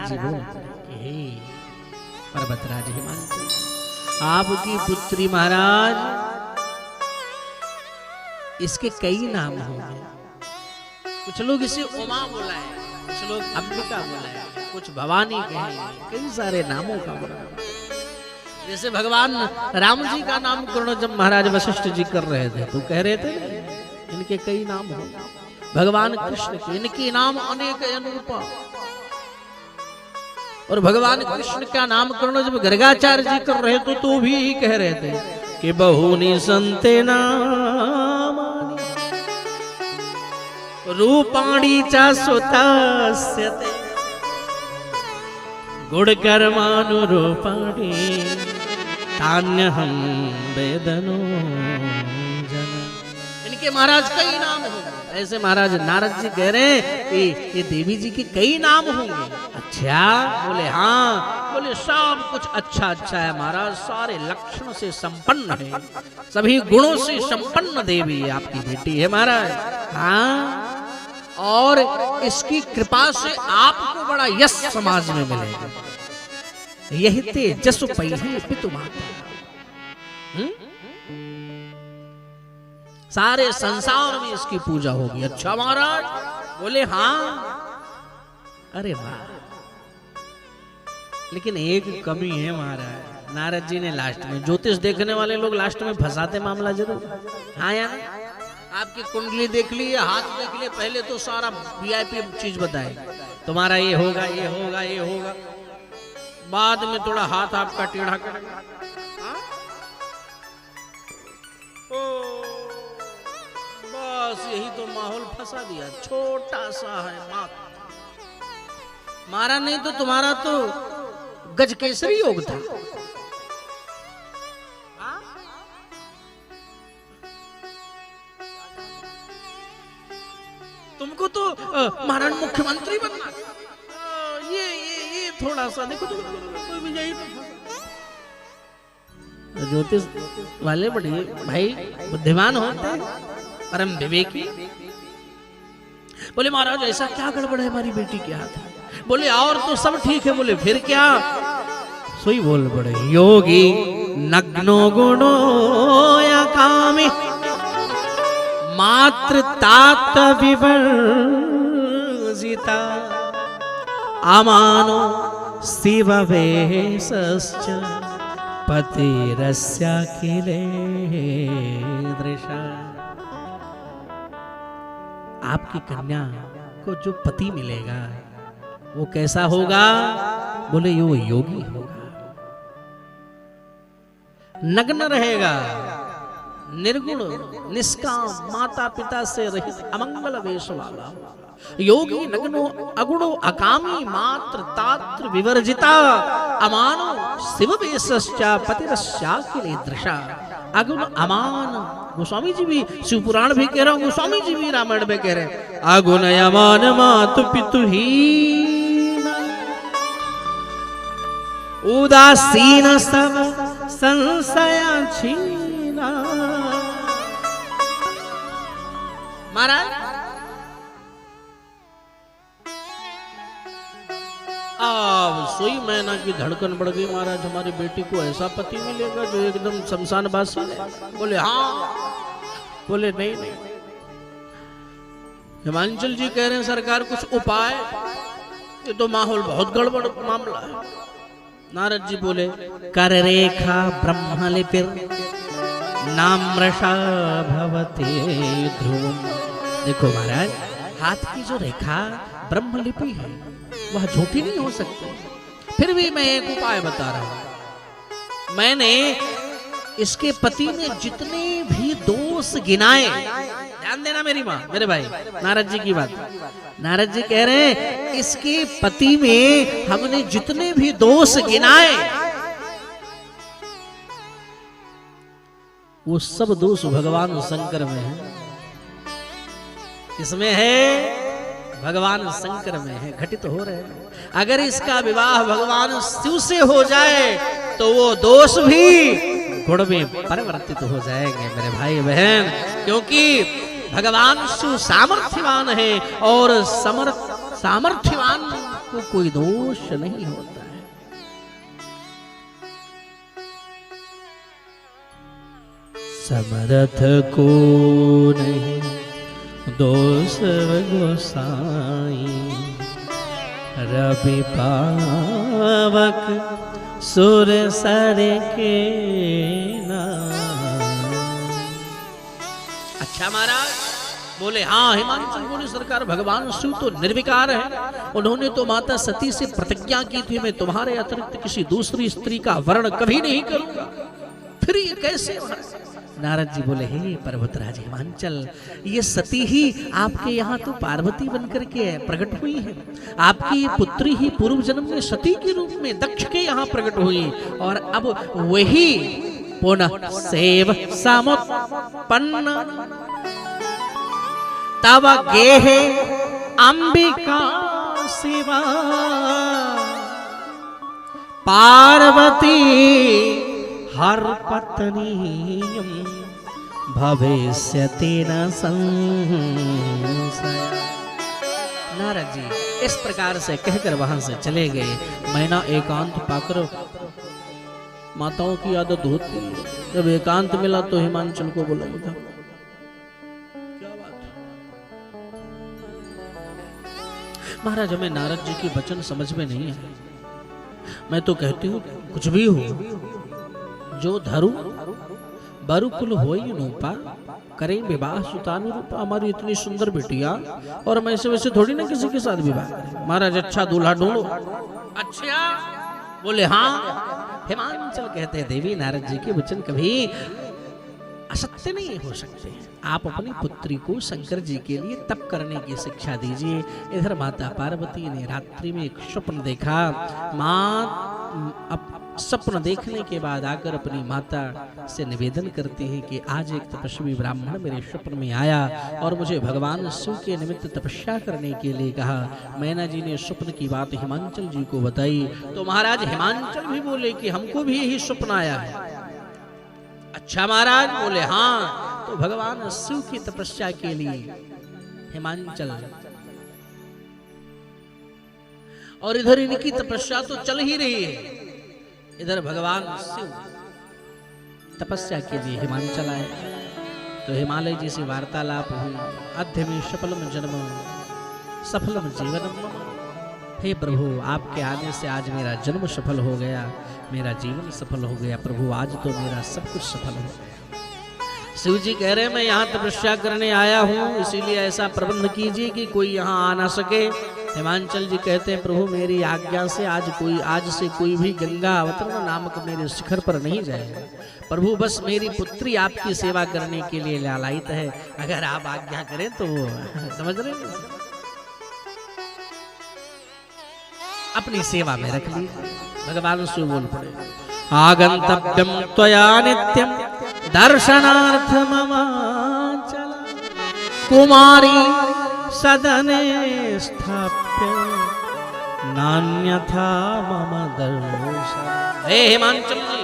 जी बोलते कि हे पर्वतराज हिमांचल, आपकी पुत्री महाराज, इसके कई नाम होंगे। कुछ लोग इसे उमा बोला है, कुछ लोग अंबिका बोला है, कुछ भवानी कहेंगे, कई सारे नामों का बोला। जैसे भगवान राम जी का नामकरण जब महाराज वशिष्ठ जी कर रहे थे तो कह रहे थे इनके कई नाम हो। भगवान कृष्ण के इनके नाम अनेक अनुरूपा। और भगवान कृष्ण का नामकरण जब गर्गाचार्य जी कर रहे थे तो भी यही कह रहे थे कि बहुनी संते नामानि रूपाणी च सुतास्यते गुणकर्मानुरूपाणि तान्यहं वेदनो जन। इनके महाराज कई नाम होंगे। ऐसे महाराज नारद जी कह रहे हैं कि ये देवी जी के कई नाम होंगे। अच्छा, बोले हाँ। बोले सब कुछ अच्छा अच्छा है महाराज, सारे लक्षण से संपन्न है, सभी गुणों से संपन्न देवी है आपकी बेटी है महाराज। हाँ, और इसकी कृपा से आपको बड़ा यश समाज में मिलेगा। यही तेजस पही पितु माता, सारे संसार में इसकी पूजा होगी। अच्छा महाराज, बोले हाँ। अरे वाह, लेकिन एक कमी है महाराज। नारद जी ने लास्ट में, ज्योतिष देखने वाले लोग लास्ट में फंसाते मामला जरूर। हाँ यार, आपकी कुंडली देख ली, हाथ देख लिए, पहले तो सारा वीआईपी चीज बताए, तुम्हारा ये होगा ये होगा ये होगा, बाद में थोड़ा हाथ आपका टेढ़ा करेगा। बस यही तो माहौल फंसा दिया। छोटा सा है मात्र, मारा नहीं तो तुम्हारा तो गजकेसरी योग था। तुमको तो महाराज मुख्यमंत्री बनना, ये थोड़ा सा देखो तो कोई भी यही तो। ज्योतिष वाले बड़े भाई बुद्धिमान होते हैं, परम विवेकी। बोले महाराज ऐसा क्या गड़बड़ है हमारी बेटी के हाथ? बोले और तो सब ठीक है। बोले फिर क्या? सोई बोल पड़े, योगी नग्नो गुणो या कामी मात्र तात विवर्जिता अमानो शिव वेशश्च पतिरस्याखिले दृशा। आपकी कन्या को जो पति मिलेगा वो कैसा होगा? बोले वो योगी होगा, नग्न रहेगा, निर्गुण निष्काम, माता पिता से रहित, अमंगल वेश वाला। योगी नग्नो अगुणो अकामी मात्र तात्र विवर्जिता अमानो शिव वेशश्चा पतिरस्याखिले दृशा। अगुण अमान, गोस्वामी जी भी शिव पुराण भी कह रहा हूँ, गोस्वामी जी भी रामायण में कह रहे हैं, अगुण अमान मातु पितु ही उदासीन सब संशया छीना। महाराज अब सोई मैना की धड़कन बढ़ गई। महाराज हमारी बेटी को ऐसा पति मिलेगा जो एकदम शमशानवासी है? बोले हाँ। बोले नहीं नहीं, हिमांचल जी कह रहे हैं सरकार कुछ उपाय, ये तो माहौल बहुत गड़बड़ मामला है। नारद जी बोले, कर रेखा ब्रह्मलिपिर नाम्रषा भवते ध्रुवम। देखो महाराज, हाथ की जो रेखा ब्रह्मलिपि है वह झूठी नहीं हो सकती। फिर भी मैं एक उपाय बता रहा हूं। मैंने इसके पति ने जितने भी दोष गिनाए, ध्यान देना मेरी माँ मेरे भाई, नारद जी की बात। नारद जी कह रहे हैं इसके पति में हमने जितने भी दोष गिनाए वो सब दोष भगवान शंकर में है। किसमें है? भगवान शंकर में है, घटित हो रहे हैं। अगर इसका विवाह भगवान शिव से हो जाए तो वो दोष भी गुण में परिवर्तित हो जाएंगे मेरे भाई बहन, क्योंकि भगवान शिव सामर्थ्यवान है और सामर्थ्यवान आपको कोई दोष नहीं होता है। समर्थ को नहीं दोष गोसाई, रवि पावक सुर सर के नाम। अच्छा महाराज बोले, हाँ हिमांचल बोले सरकार, भगवान शिव तो निर्विकार है, उन्होंने तो माता सती से प्रतिज्ञा की थी मैं तुम्हारे अतिरिक्त किसी दूसरी स्त्री का वर्ण कभी नहीं करूंगा, फिर ये कैसे हो? नारद जी बोले, हे पर्वतराज हिमांचल, ये सती ही आपके यहाँ तो पार्वती बनकर के प्रकट हुई है, आपकी ये पुत्री ही पूर्व जन्म में सती के रूप में दक्ष के यहाँ प्रकट हुई, और अब वही पुनः सेव समुत्पन्न तव गेहे अंबिका शिवा पार्वती हर पत्नीयं भविष्यति न संशय। नारद जी इस प्रकार से कहकर वहां से चले गए। मैना एकांत पाकर, माताओं की आदत होती है जब एकांत मिला तो हिमांचल को बुलाया था। क्या बात है महाराज, हमें नारद जी की वचन समझ में नहीं है। मैं तो कहती हूँ कुछ भी हो, जो धरु बरुकुल होई नूपा, करें विवाह सुतानुरूपा। हमारी इतनी सुंदर बेटिया और मैं से वैसे थोड़ी ना किसी के साथ विवाह करें। महाराज अच्छा दूल्हा ढूंढो। अच्छा बोले, हाँ हिमांचल कहते हैं देवी नारद जी के वचन कभी असत्य नहीं हो सकते। आप अपनी पुत्री को शंकर जी के लिए तप करने की शिक्षा दीजिए। इधर माता पार्वती ने रात्रि में एक स्वप्न देखा। माँ स्वप्न देखने के बाद आकर अपनी माता से निवेदन करती है कि आज एक तपस्वी ब्राह्मण मेरे स्वप्न में आया और मुझे भगवान शिव के निमित्त तपस्या करने के लिए कहा। मैना जी ने स्वप्न की बात हिमांचल जी को बताई तो महाराज हिमांचल भी बोले कि हमको भी यही स्वप्न आया है। अच्छा महाराज बोले, हाँ तो भगवान शिव की तपस्या के लिए हिमांचल, और इधर इनकी तपस्या तो चल ही रही है, इधर भगवान शिव तपस्या के लिए हिमांचल आए। तो हिमालय जी से वार्तालाप हुई। अध्य में सफलम जन्म सफलम जीवनम। हे प्रभु, आपके आने से आज मेरा जन्म सफल हो गया, मेरा जीवन सफल हो गया। प्रभु आज तो मेरा सब कुछ सफल हो गया। शिव जी कह रहे मैं यहाँ तपस्या करने आया हूँ, इसीलिए ऐसा प्रबंध कीजिए कि कोई यहाँ आ ना सके। हिमांचल जी कहते हैं प्रभु मेरी आज्ञा से आज से कोई भी गंगा अवतरण नामक मेरे शिखर पर नहीं जाएगा। प्रभु बस मेरी पुत्री आपकी सेवा करने के लिए लालायित है, अगर आप आज्ञा करें तो समझ रहे हैं, अपनी सेवा में रख ली। भगवान शिव बोल पड़े, आगंतव्यम त्वया नित्यम दर्शनार्थ ममाचल कुमारी सदने स्थाप्य नान्यथा मम दर्शन। हे हिमांचल जी,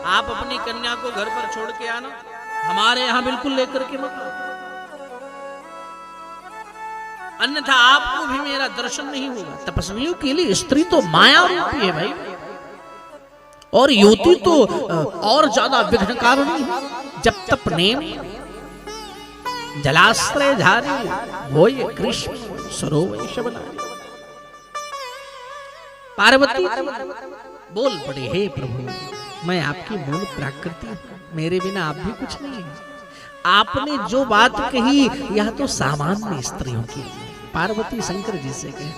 आप अपनी कन्या को घर पर छोड़ के आना, हमारे यहाँ बिल्कुल लेकर के मत, अन्यथा आपको भी मेरा दर्शन नहीं होगा। तपस्वियों के लिए स्त्री तो माया रूपी है भाई, और युवती तो और ज्यादा विघ्नकारिणी है। जब तप नेम जलाश्रय धारी होय कृष्ण सरोवर शबनारी। पार्वती बोल पड़े, हे प्रभु मैं आपकी मूल प्राकृति हूँ, मेरे बिना आप भी कुछ नहीं है। आपने जो बात कही यह तो सामान्य स्त्रियों की। पार्वती शंकर जी से कहे,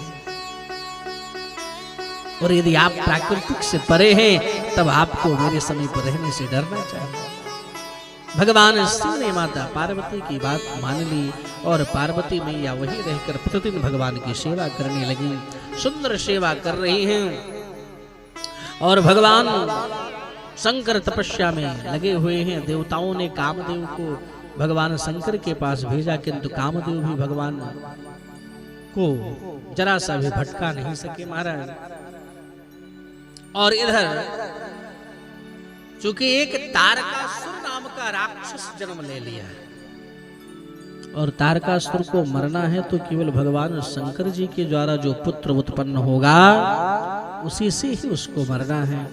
और यदि आप प्राकृतिक से परे हैं तब आपको मेरे समीप रहने से डरना चाहिए। भगवान शिव ने माता पार्वती की बात मान ली और पार्वती मैया वहीं रहकर प्रतिदिन भगवान की सेवा करने लगी। सुंदर सेवा कर रही हैं और भगवान शंकर तपस्या में लगे हुए हैं। देवताओं ने कामदेव को भगवान शंकर के पास भेजा, किंतु कामदेव भी भगवान को जरा सा भी भटका नहीं सके महाराज। और इधर चूंकि एक तारकासुर नाम का राक्षस जन्म ले लिया है, और तारकासुर को मरना है तो केवल भगवान शंकर जी के द्वारा जो पुत्र उत्पन्न होगा उसी से ही उसको मरना है।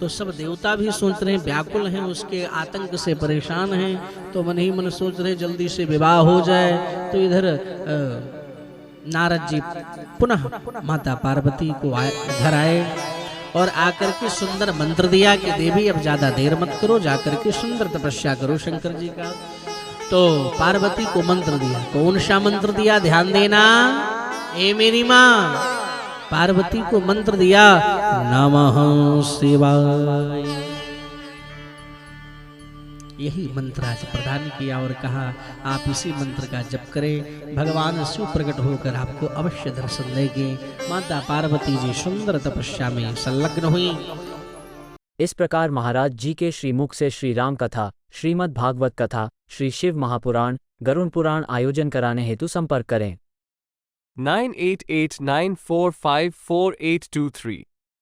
तो सब देवता भी सोच रहे हैं, व्याकुल हैं, उसके आतंक से परेशान हैं, तो मन ही मन सोच रहे जल्दी से विवाह हो जाए। तो इधर नारद जी पुनः माता पार्वती को घर आए और आकर के सुंदर मंत्र दिया कि देवी अब ज्यादा देर मत करो, जाकर के सुंदर तपस्या करो शंकर जी का। तो पार्वती को मंत्र दिया। कौन सा मंत्र दिया, ध्यान देना ए मेरी माँ। पार्वती को मंत्र दिया नमः शिवाय। यही मंत्र आज प्रदान किया और कहा आप इसी मंत्र का जप करें, भगवान शिव प्रकट होकर आपको अवश्य दर्शन देंगे। माता पार्वती जी सुंदर तपस्या में संलग्न हुई। इस प्रकार महाराज जी के श्रीमुख से श्री राम कथा, श्रीमद् भागवत कथा, श्री शिव महापुराण, गरुड़ पुराण आयोजन कराने हेतु संपर्क करें। 9889454823